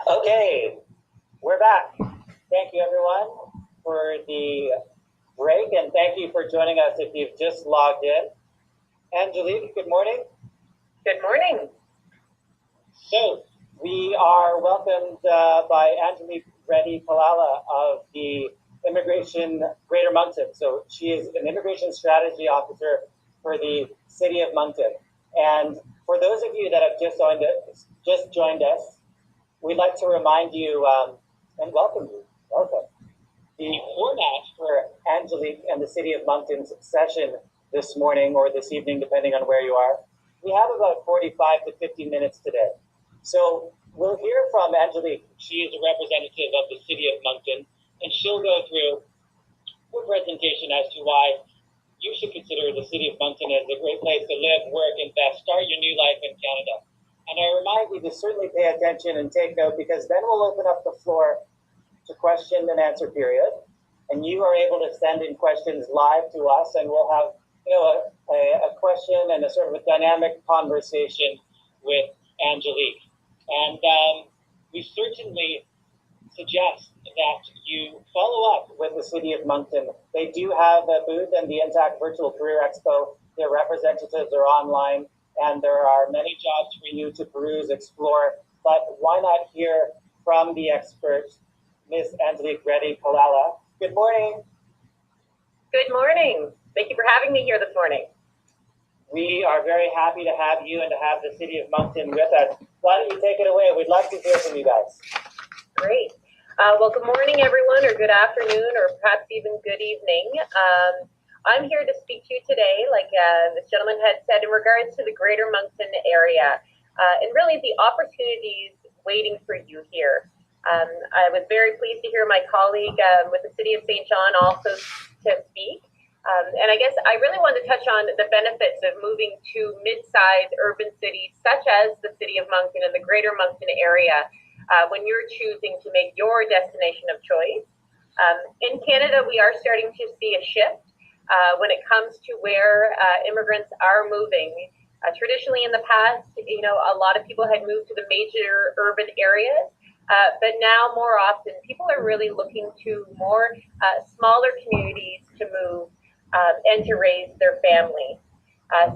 Okay, we're back. Thank you everyone for the break, and thank you for joining us if you've just logged in. Angelique, good morning. Good morning. So, we are welcomed by Angelique Reddy-Kalala of the Immigration Greater Moncton. So she is an immigration strategy officer for the City of Moncton. And for those of you that have just joined us, we'd like to remind you and welcome you. Welcome. The format for Angelique and the City of Moncton's session this morning or this evening, depending on where you are, we have about 45 to 50 minutes today. So we'll hear from Angelique. She is a representative of the City of Moncton, and she'll go through her presentation as to why you should consider the City of Moncton as a great place to live, work, invest, start your new life in Canada. And I remind you to certainly pay attention and take note, because then we'll open up the floor to question and answer period. And you are able to send in questions live to us, and we'll have a question and a sort of a dynamic conversation with Angelique. And we certainly suggest that you follow up with the City of Moncton. They do have a booth in the in-TAC Virtual Career Expo. Their representatives are online, and there are many jobs for you to peruse, explore. But why not hear from the expert, Ms. Angelique Reddy-Kalala? Good morning. Good morning. Thank you for having me here this morning. We are very happy to have you and to have the City of Moncton with us. Why don't you take it away? We'd love to hear from you guys. Great. Well, good morning, everyone, or good afternoon, or perhaps even good evening. I'm here to speak to you today, like this gentleman had said, in regards to the Greater Moncton area, and really the opportunities waiting for you here. I was very pleased to hear my colleague with the City of St. John also to speak. And I guess I really wanted to touch on the benefits of moving to mid-sized urban cities such as the City of Moncton and the Greater Moncton area when you're choosing to make your destination of choice. In Canada, we are starting to see a shift when it comes to where immigrants are moving. Traditionally in the past, a lot of people had moved to the major urban areas. But now more often, people are really looking to more smaller communities to move and to raise their family.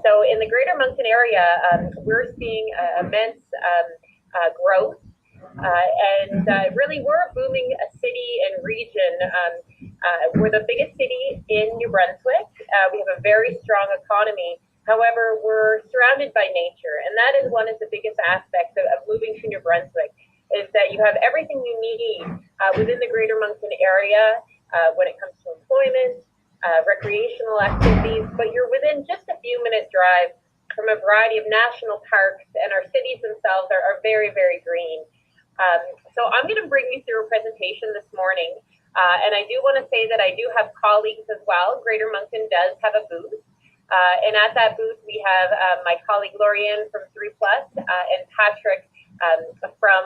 So in the Greater Moncton area, we're seeing immense growth. And really, we're a booming city and region. We're the biggest city in New Brunswick. We have a very strong economy. However, we're surrounded by nature. And that is one of the biggest aspects of moving to New Brunswick, is that you have everything you need within the Greater Moncton area when it comes to employment, recreational activities, but you're within just a few minute drive from a variety of national parks, and our cities themselves are very, very green. So I'm going to bring you through a presentation this morning, and I do want to say that I do have colleagues as well. Greater Moncton does have a booth, and at that booth we have my colleague Lorianne from 3 Plus and Patrick from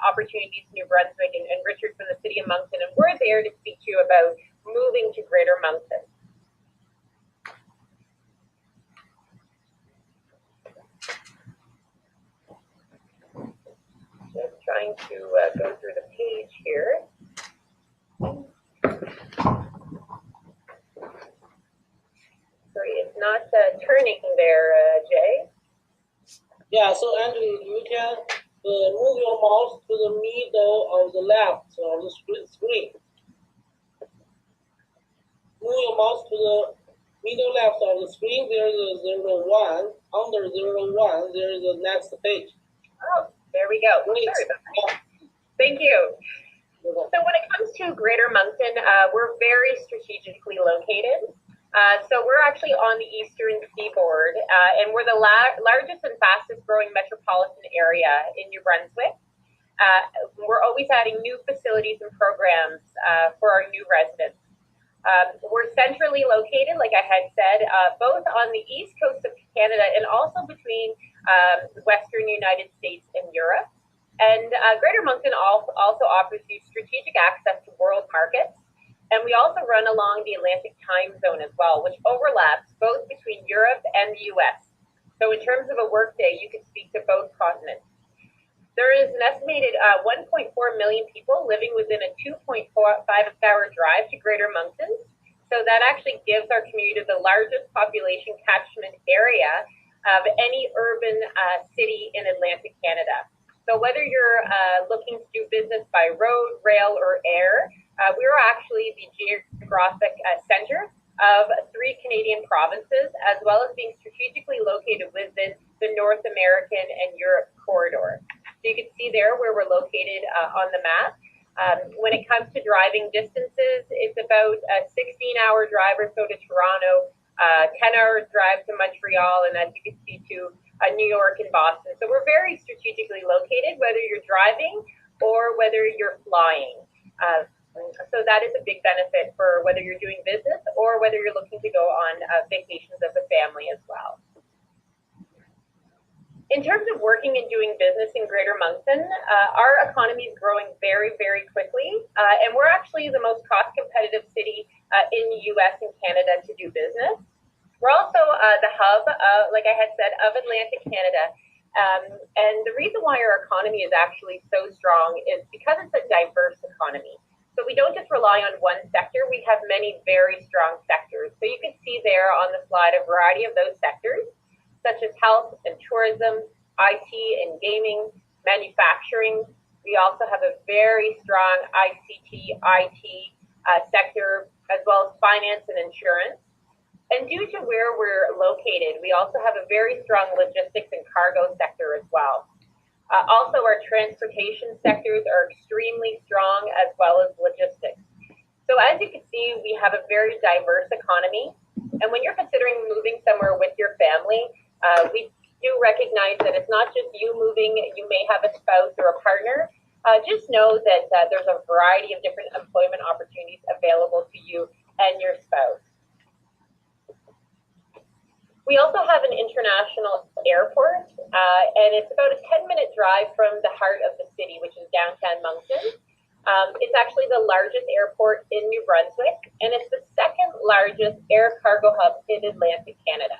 Opportunities New Brunswick and Richard from the City of Moncton, and we're there to speak to you about moving to Greater Moncton. Just trying to go through the page here. Sorry, it's not turning there, Jay. Yeah, so Andrew, you can move your mouse to the middle of the left of the screen. Move your mouse to the middle left of the screen. There is a 01. Under 01, there is the next page. Oh, there we go. Great. Sorry about that. Thank you. So when it comes to Greater Moncton, we're very strategically located. So we're actually on the eastern seaboard, and we're the largest and fastest growing metropolitan area in New Brunswick. We're always adding new facilities and programs for our new residents. We're centrally located, like I had said, both on the east coast of Canada and also between Western United States and Europe. And Greater Moncton also offers you strategic access to world markets. And we also run along the Atlantic time zone as well, which overlaps both between Europe and the US. So in terms of a workday, you can speak to both continents. There is an estimated 1.4 million people living within a 2.5-hour drive to Greater Moncton. So that actually gives our community the largest population catchment area of any urban city in Atlantic Canada. So whether you're looking to do business by road, rail, or air, we're actually the geographic center of 3 Canadian provinces, as well as being strategically located within the North American and Europe corridor. So you can see there where we're located on the map. When it comes to driving distances, it's about a 16-hour drive or so to Toronto, 10-hour drive to Montreal, and as you can see to New York and Boston. So we're very strategically located, whether you're driving or whether you're flying. So that is a big benefit for whether you're doing business or whether you're looking to go on vacations as a family as well. In terms of working and doing business in Greater Moncton, our economy is growing very, very quickly, and we're actually the most cost-competitive city in the U.S. and Canada to do business. We're also the hub, like I had said, of Atlantic Canada, and the reason why our economy is actually so strong is because it's a diverse economy. So we don't just rely on one sector, we have many very strong sectors. So you can see there on the slide a variety of those sectors, such as health and tourism, IT and gaming, manufacturing. We also have a very strong ICT, IT sector, as well as finance and insurance. And due to where we're located, we also have a very strong logistics and cargo sector as well. Also, our transportation sectors are extremely strong, as well as logistics. So as you can see, we have a very diverse economy. And when you're considering moving somewhere with your family, we do recognize that it's not just you moving, you may have a spouse or a partner. Just know that there's a variety of different employment opportunities available to you and your spouse. We also have an international airport, and it's about a 10-minute drive from the heart of the city, which is downtown Moncton. It's actually the largest airport in New Brunswick, and it's the second largest air cargo hub in Atlantic Canada.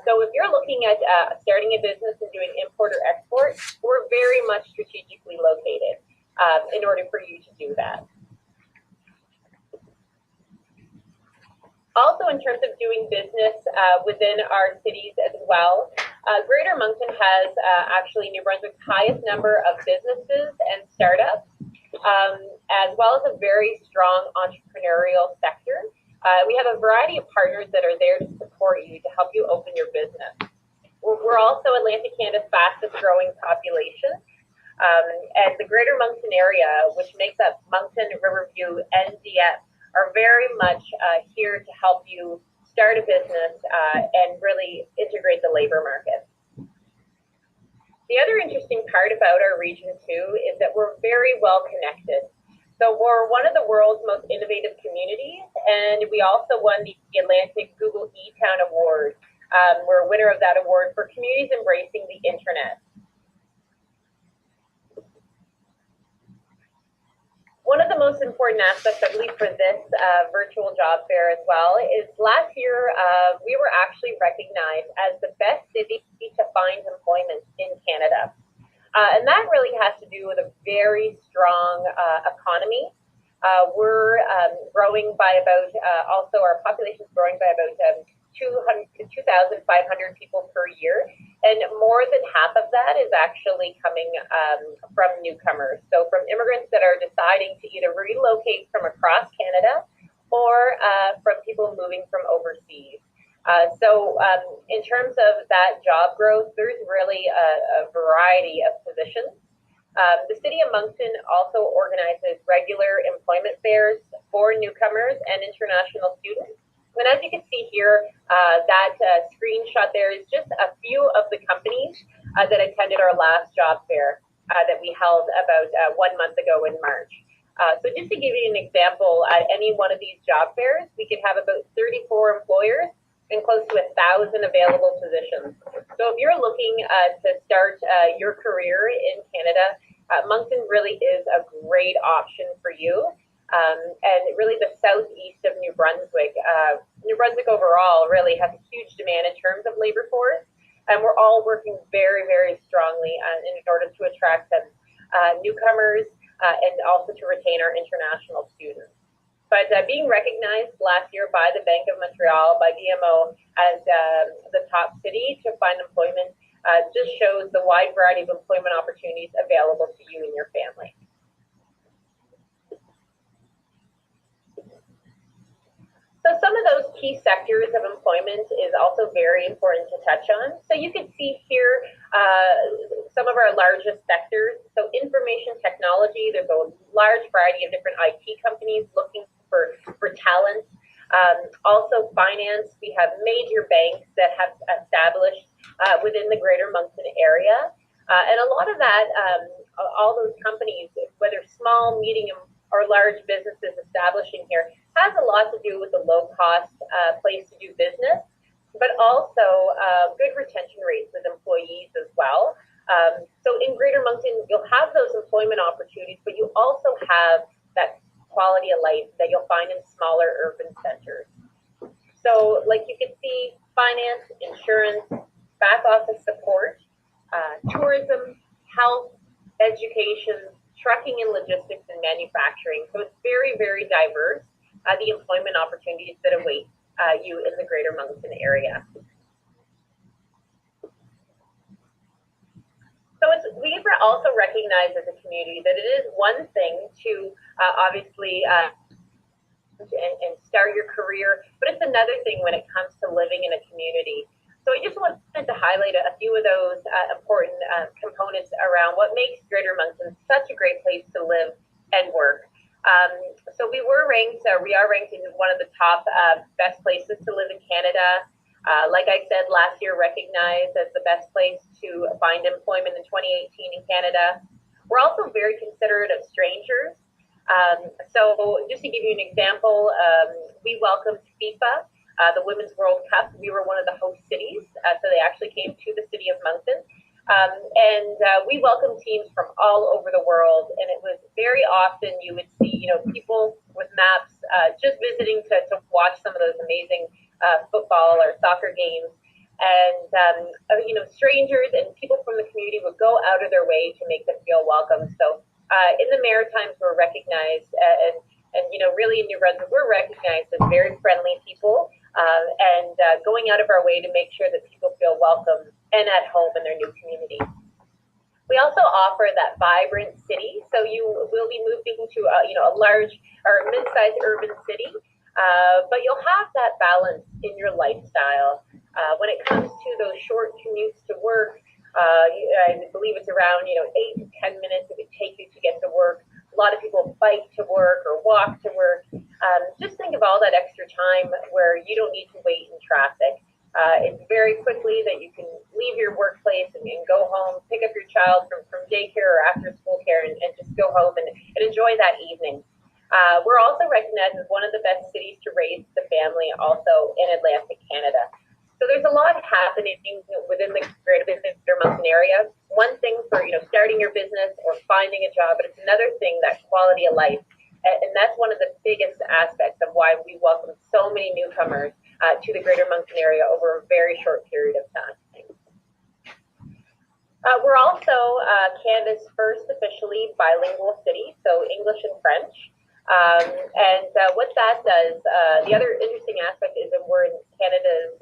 So if you're looking at starting a business and doing import or export, we're very much strategically located in order for you to do that. Also, in terms of doing business within our cities as well, Greater Moncton has actually New Brunswick's highest number of businesses and startups, as well as a very strong entrepreneurial sector. We have a variety of partners that are there to support you, to help you open your business. We're also Atlantic Canada's fastest growing population, and the Greater Moncton area, which makes up Moncton, Riverview, and Dieppe, are very much here to help you start a business and really integrate the labor market. The other interesting part about our region too is that we're very well connected. So we're one of the world's most innovative communities, and we also won the Atlantic Google eTown Award. We're a winner of that award for communities embracing the internet. One of the most important aspects, I believe, for this virtual job fair as well is last year we were actually recognized as the best city to find employment in Canada. And that really has to do with a very strong economy. We're growing by about, also our population is growing by about 2,500 people per year. And more than half of that is actually coming from newcomers. So from immigrants that are deciding to either relocate from across Canada or from people moving from overseas. So in terms of that job growth, there's really a variety of positions. The City of Moncton also organizes regular employment fairs for newcomers and international students. And as you can see here, that screenshot there is just a few of the companies that attended our last job fair that we held about 1 month ago in March. So just to give you an example, at any one of these job fairs, we could have about 34 employers and close to 1,000 available positions. So if you're looking to start your career in Canada, Moncton really is a great option for you. And really the southeast of New Brunswick. New Brunswick overall really has a huge demand in terms of labor force, and we're all working very, very strongly in order to attract them newcomers and also to retain our international students. But being recognized last year by the Bank of Montreal, by BMO, as the top city to find employment just shows the wide variety of employment opportunities available to you and your family. So some of those key sectors of employment is also very important to touch on. So you can see here some of our largest sectors. So information technology, there's a large variety of different IT companies looking for talent. Also finance, we have major banks that have established within the Greater Moncton area. And a lot of that, all those companies, whether small, medium, or large businesses establishing here, has a lot to do with the low-cost place to do business, but also good retention rates with employees as well. So in Greater Moncton, you'll have those employment opportunities, but you also have that quality of life that you'll find in smaller urban centers. So like you can see, finance, insurance, back office support, tourism, health, education, trucking and logistics, and manufacturing. So it's very, very diverse, the employment opportunities that await you in the Greater Moncton area. So we've also recognized as a community that it is one thing to obviously and start your career, but it's another thing when it comes to living in a community. So I just wanted to highlight a few of those important components around what makes Greater Moncton such a great place to live and work. So we are ranked in one of the top best places to live in Canada. Like I said, last year recognized as the best place to find employment in 2018 in Canada. We're also very considerate of strangers. So just to give you an example, we welcomed FIFA, the Women's World Cup. We were one of the host cities, so they actually came to the City of Moncton. And we welcomed teams from all over the world, and it was very often you would see, people with maps just visiting to watch some of those amazing football or soccer games. And, strangers and people from the community would go out of their way to make them feel welcome. So in the Maritimes, we're recognized, and really in New Brunswick, we're recognized as very friendly people, and going out of our way to make sure that people feel welcome and at home in their new community. We also offer that vibrant city. So you will be moving to a large or mid-sized urban city, but you'll have that balance in your lifestyle. When it comes to those short commutes to work, I believe it's around 8 to 10 minutes it would take you to get to work. A lot of people bike to work or walk to work. Just think of all that extra time where you don't need to wait in traffic. It's very quickly that you can leave your workplace and go home, pick up your child from daycare or after school care, and just go home and enjoy that evening. We're also recognized as one of the best cities to raise the family also in Atlantic Canada. So there's a lot happening within the Greater Moncton area. One thing for starting your business or finding a job, but it's another thing, that quality of life. And that's one of the biggest aspects of why we welcome so many newcomers to the Greater Moncton area over a very short period of time. We're also Canada's first officially bilingual city, so English and French. And what that does, the other interesting aspect is that we're in Canada's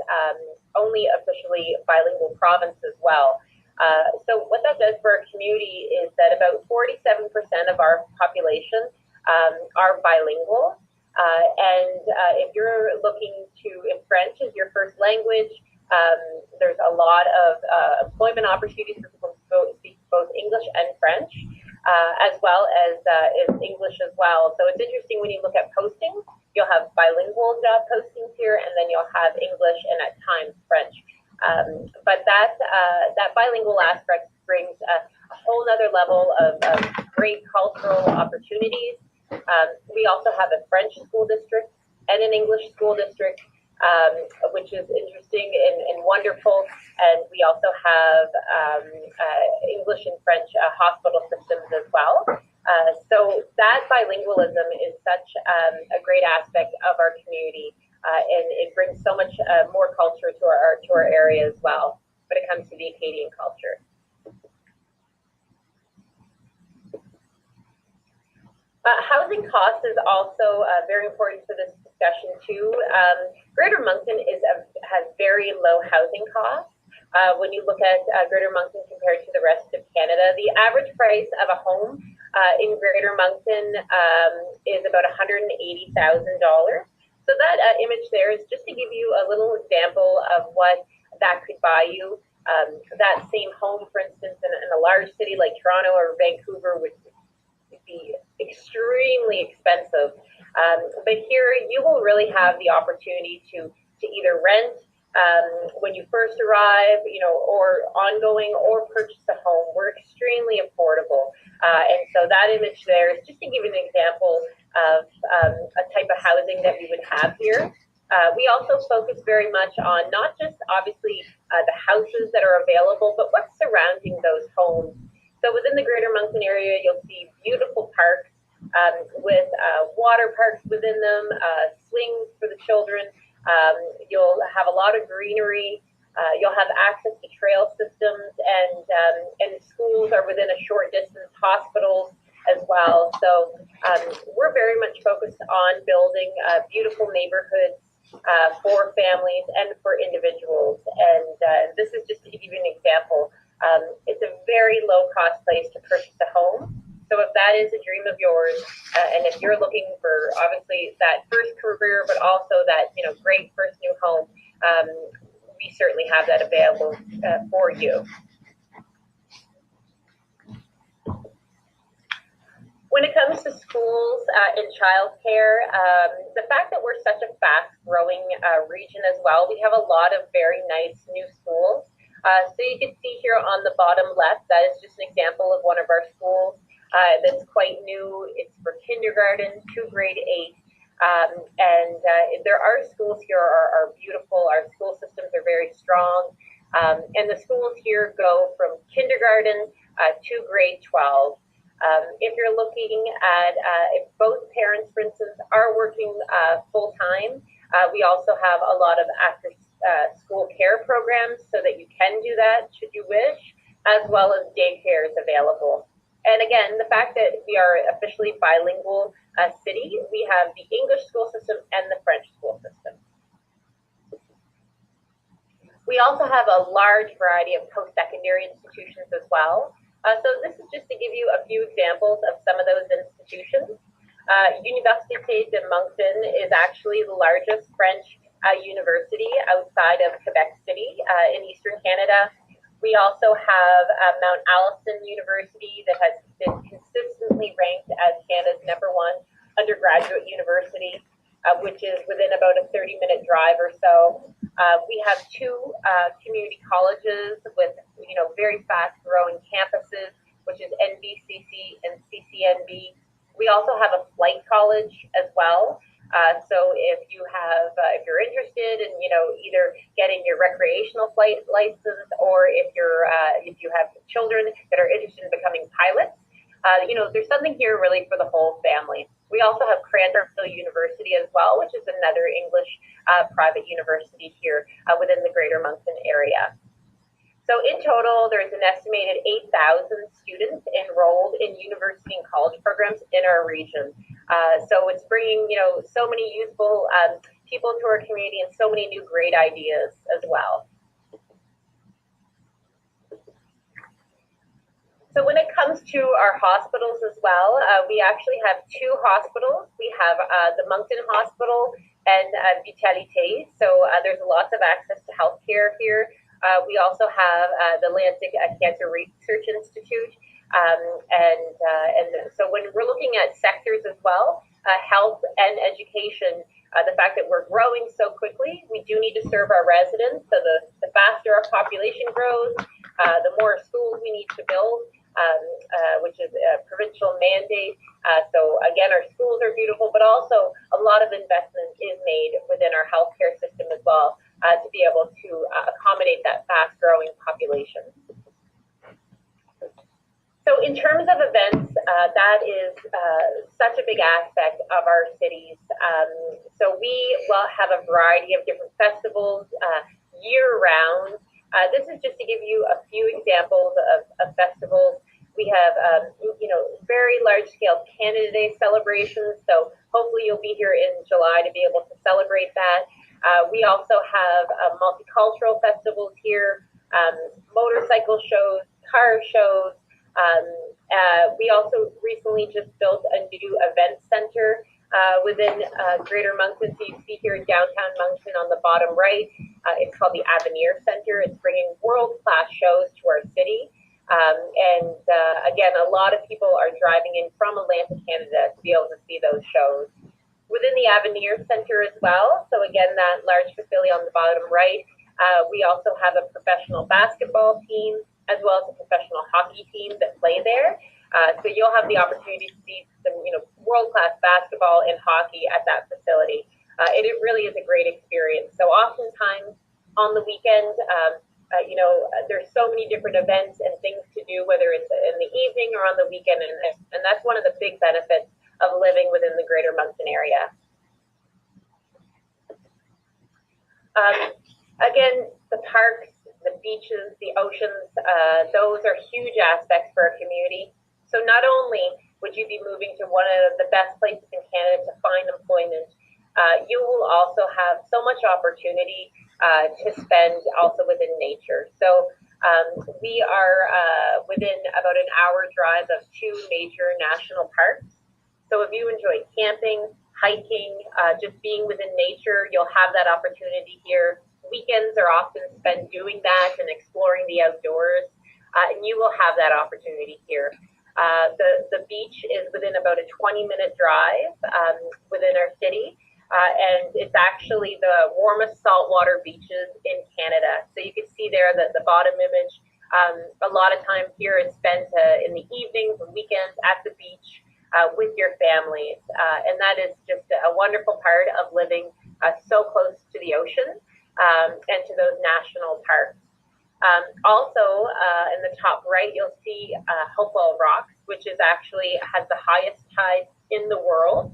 only officially bilingual province as well. So what that does for our community is that about 47% of our population are bilingual. And if you're looking if French is your first language, there's a lot of employment opportunities for people who speak both English and French. As well as English as well. So it's interesting when you look at postings, you'll have bilingual job postings here, and then you'll have English and at times French. But that bilingual aspect brings a whole other level of great cultural opportunities. We also have a French school district and an English school district, which is interesting and wonderful. And we also have English and French hospital systems as well. So that bilingualism is such a great aspect of our community, and it brings so much more culture to our area as well. But it comes to the Acadian culture. Housing costs is also very important for this discussion too. Greater Moncton has very low housing costs. When you look at Greater Moncton compared to the rest of Canada, the average price of a home in Greater Moncton is about $180,000. So that image there is just to give you a little example of what that could buy you. That same home, for instance, in a large city like Toronto or Vancouver would be extremely expensive. But here you will really have the opportunity to either rent when you first arrive, or ongoing, or purchase a home. We're extremely affordable. And so that image there is just to give you an example of a type of housing that we would have here. We also focus very much on not just obviously the houses that are available, but what's surrounding those homes. So within the Greater Moncton area, you'll see beautiful parks with water parks within them, swings for the children. You'll have a lot of greenery. You'll have access to trail systems, and schools are within a short distance, hospitals as well. So we're very much focused on building beautiful neighborhoods for families and for individuals. And this is just to give you an example. It's a very low cost place to purchase a home. So if that is a dream of yours, and if you're looking for obviously that first career, but also that great first new home, we certainly have that available for you. When it comes to schools and childcare, the fact that we're such a fast-growing region as well, we have a lot of very nice new schools. So you can see here on the bottom left, that is just an example of one of our schools that's quite new. It's for kindergarten to grade 8. And there are schools here are beautiful. Our school systems are very strong. And the schools here go from kindergarten to grade 12. If you're looking at if both parents, for instance, are working full-time, we also have a lot of after school care programs so that you can do that should you wish, as well as daycare is available. And again, the fact that we are officially bilingual city, we have the English school system and the French school system. We also have a large variety of post-secondary institutions as well. So this is just to give you a few examples of some of those institutions. Université de Moncton is actually the largest French university outside of Quebec City in Eastern Canada. We also have Mount Allison University that has been consistently ranked as Canada's #1 undergraduate university, which is within about a 30-minute drive or so. We have 2 community colleges with very fast-growing campuses, which is NBCC and CCNB. We also have a flight college as well. So if you're interested in either getting your recreational flight license, or if you have children that are interested in becoming pilots, there's something here really for the whole family. We also have Cranbrook University as well, which is another English private university here within the Greater Moncton area. So in total, there's an estimated 8,000 students enrolled in university and college programs in our region. So it's bringing, so many useful people to our community and so many new great ideas as well. So when it comes to our hospitals as well, we actually have 2 hospitals. We have the Moncton Hospital and Vitalité. So there's lots of access to healthcare here. We also have the Atlantic Cancer Research Institute. And so when we're looking at sectors as well, health and education, the fact that we're growing so quickly, we do need to serve our residents. So the faster our population grows, the more schools we need to build, which is a provincial mandate. So again, our schools are beautiful, but also a lot of investment is made within our healthcare system as well to be able to accommodate that fast-growing population. So in terms of events, that is such a big aspect of our cities. So we will have a variety of different festivals year-round. This is just to give you a few examples of festivals. We have, very large-scale Canada Day celebrations, so hopefully you'll be here in July to be able to celebrate that. We also have multicultural festivals here, motorcycle shows, car shows. We also recently just built a new event center within Greater Moncton. So you see here in downtown Moncton on the bottom right, it's called the Avenir Center. It's bringing world-class shows to our city. Again, a lot of people are driving in from Atlantic Canada to be able to see those shows. Within the Avenir Center as well, so again, that large facility on the bottom right, we also have a professional basketball team as well as a professional hockey team that play there. So you'll have the opportunity to see some, world-class basketball and hockey at that facility. And it really is a great experience. So oftentimes on the weekend, there's so many different events and things to do, whether it's in the evening or on the weekend. And that's one of the big benefits of living within the Greater Moncton area. Again, the parks, the beaches, the oceans, those are huge aspects for our community. So not only would you be moving to one of the best places in Canada to find employment, you will also have so much opportunity to spend also within nature. So we are within about an hour drive of two major national parks. So if you enjoy camping, hiking, just being within nature, you'll have that opportunity here. Weekends are often spent doing that and exploring the outdoors, and you will have that opportunity here. The beach is within about a 20-minute drive within our city, and it's actually the warmest saltwater beaches in Canada. So you can see there that the bottom image, a lot of time here is spent in the evenings and weekends at the beach with your families, and that is just a wonderful part of living so close to the ocean and to those national parks. Also, in the top right, you'll see Hopewell Rocks, which is actually has the highest tide in the world,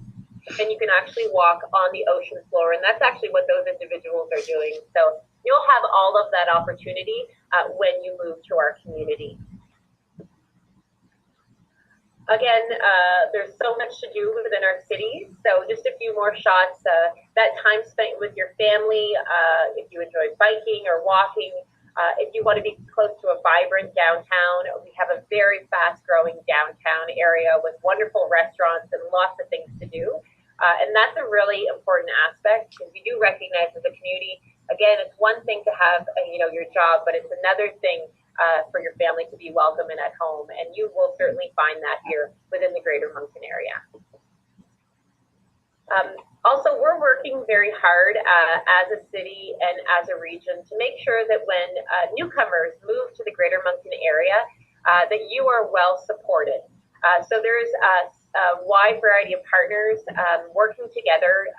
and you can actually walk on the ocean floor, and that's actually what those individuals are doing. So you'll have all of that opportunity when you move to our community. Again, there's so much to do within our cities. So just a few more shots. That time spent with your family, if you enjoy biking or walking, if you want to be close to a vibrant downtown, we have a very fast-growing downtown area with wonderful restaurants and lots of things to do. And that's a really important aspect because we do recognize as a community, again, it's one thing to have, your job, but it's another thing for your family to be welcome and at home, and you will certainly find that here within the Greater Moncton area. Also, we're working very hard as a city and as a region to make sure that when newcomers move to the Greater Moncton area, that you are well supported. So there's a wide variety of partners working together.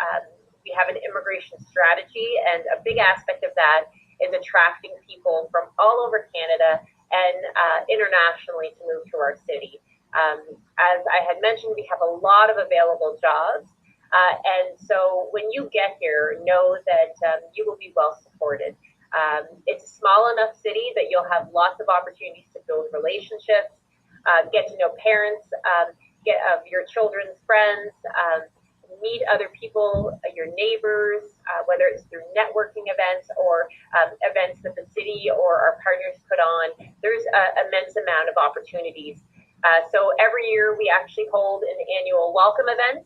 We have an immigration strategy, and a big aspect of that is attracting people from all over Canada and internationally to move to our city. As I had mentioned, we have a lot of available jobs. And so when you get here, know that you will be well supported. It's a small enough city that you'll have lots of opportunities to build relationships, get to know parents, get your children's friends, meet other people, your neighbors, whether it's through networking events or events that the city or our partners put on. There's an immense amount of opportunities. So every year we actually hold an annual welcome event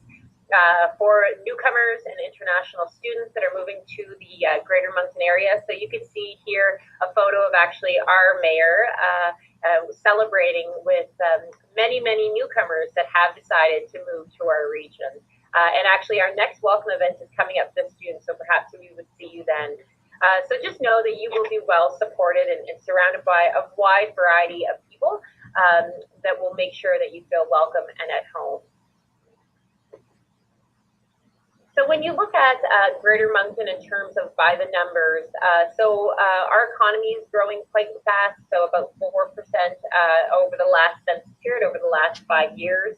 for newcomers and international students that are moving to the Greater Moncton area. So you can see here a photo of actually our mayor celebrating with many newcomers that have decided to move to our region. And actually our next welcome event is coming up this June, so perhaps we would see you then. So just know that you will be well supported and surrounded by a wide variety of people that will make sure that you feel welcome and at home. So when you look at Greater Moncton in terms of by the numbers, our economy is growing quite fast, so about 4% over the last census period, over the last 5 years.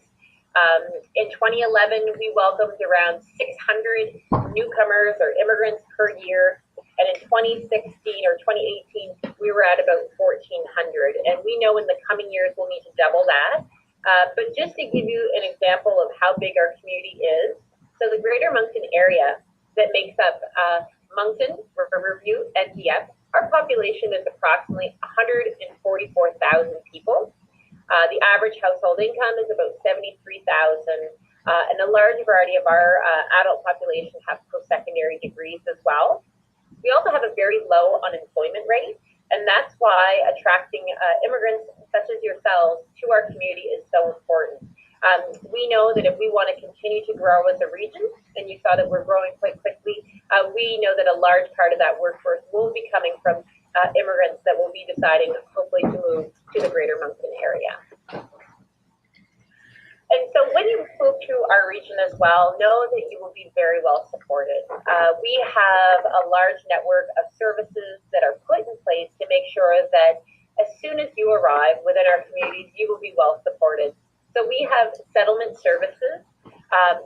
In 2011, we welcomed around 600 newcomers or immigrants per year. And in 2016 or 2018, we were at about 1,400. And we know in the coming years, we'll need to double that. But just to give you an example of how big our community is, so the Greater Moncton area that makes up Moncton, Riverview, and Dieppe, our population is approximately 144,000 people. The average household income is about 73,000, and a large variety of our adult population have post-secondary degrees as well. We also have a very low unemployment rate, and that's why attracting immigrants such as yourselves to our community is so important. We know that if we want to continue to grow as a region, and you saw that we're growing quite quickly, we know that a large part of that workforce will be coming from immigrants that will be deciding hopefully to move to the Greater Moncton area. And so when you move to our region as well, know that you will be very well supported. We have a large network of services that are put in place to make sure that as soon as you arrive within our communities, you will be well supported. So we have settlement services,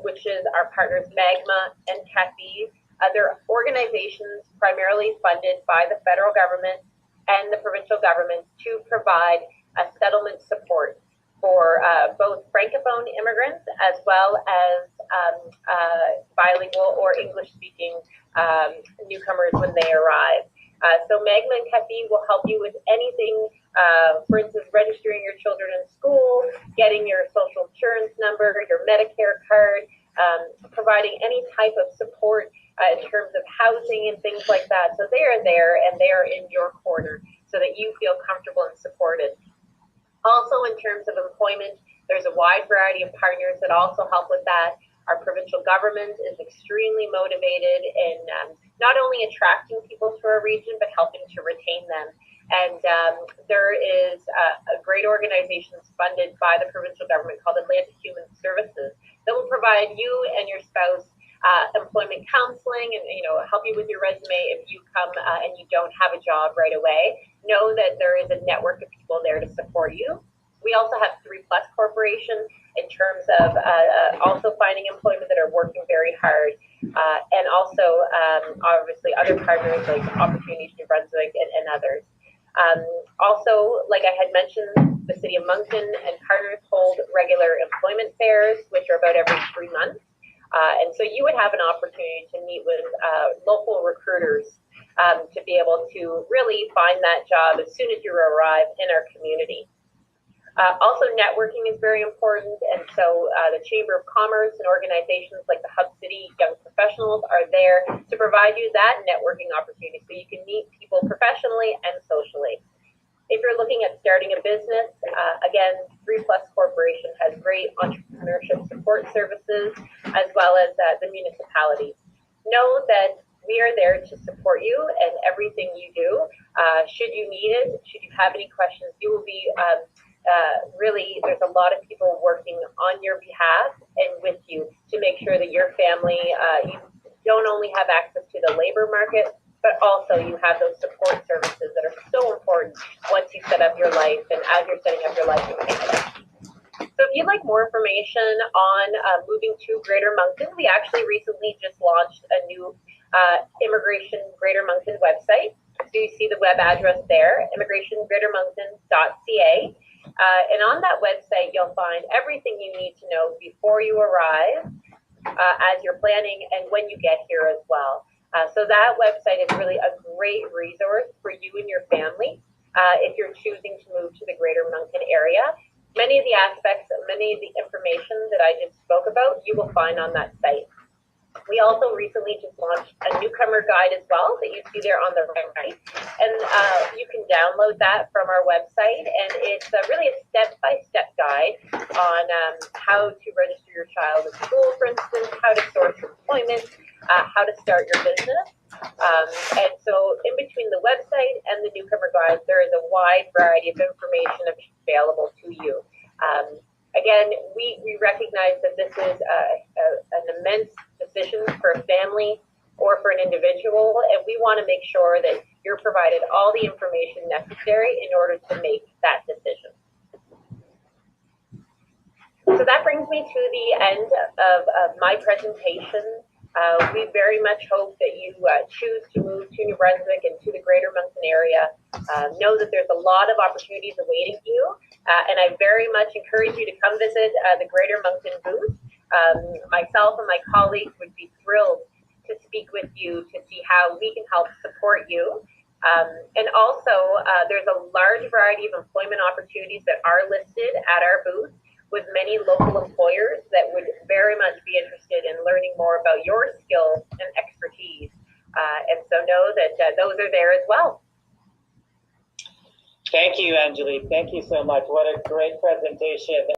which is our partners Magma and CAFE. They're organizations primarily funded by the federal government and the provincial government to provide settlement support for both Francophone immigrants as well as bilingual or English-speaking newcomers when they arrive. So Magma and CAFE will help you with anything, for instance, registering your children in school, getting your social insurance number, your Medicare card, providing any type of support in terms of housing and things like that. So they are there and they are in your corner so that you feel comfortable and supported. Also, in terms of employment, there's a wide variety of partners that also help with that. Our provincial government is extremely motivated in not only attracting people to our region, but helping to retain them. And there is a great organization funded by the provincial government called Atlantic Human Services that will provide you and your spouse employment counseling and help you with your resume if you come and you don't have a job right away. Know that there is a network of people there to support you. We also have 3+ Corporation in terms of also finding employment that are working very hard, and also obviously other partners like Opportunities in Brunswick and others. Also, like I had mentioned, the City of Moncton and partners hold regular employment fairs, which are about every 3 months. And so you would have an opportunity to meet with local recruiters to be able to really find that job as soon as you arrive in our community. Also, networking is very important, and so the Chamber of Commerce and organizations like the Hub City Young Professionals are there to provide you that networking opportunity so you can meet people professionally and socially. If you're looking at starting a business, again, 3+ Corporation has great entrepreneurship support services, as well as the municipalities. Know that we are there to support you and everything you do. Should you need it, should you have any questions, you will be really, there's a lot of people working on your behalf and with you to make sure that your family, you don't only have access to the labor market, but also you have those support services that are so important once you set up your life and as you're setting up your life in Canada. So if you'd like more information on moving to Greater Moncton, we actually recently just launched a new Immigration Greater Moncton website. So you see the web address there, immigrationgreatermoncton.ca. And on that website, you'll find everything you need to know before you arrive, as you're planning, and when you get here as well. So that website is really a great resource for you and your family if you're choosing to move to the Greater Moncton area. Many of the aspects, many of the information that I just spoke about, you will find on that site. We also recently just launched a newcomer guide as well that you see there on the right. And you can download that from our website. And it's really a step-by-step guide on how to register your child at school, for instance, how to source employment, how to start your business. And so in between the website and the newcomer guide, there is a wide variety of information available to you. Again, we recognize that this is an immense decision for a family or for an individual, and we want to make sure that you're provided all the information necessary in order to make that decision. So that brings me to the end of my presentation. We very much hope that you choose to move to New Brunswick and to the Greater Moncton area. Know that there's a lot of opportunities awaiting you, and I very much encourage you to come visit the Greater Moncton booth. Myself and my colleagues would be thrilled to speak with you to see how we can help support you. And also, there's a large variety of employment opportunities that are listed at our booth, with many local employers that would very much be interested in learning more about your skills and expertise. And so know that those are there as well. Thank you, Angelique. Thank you so much. What a great presentation.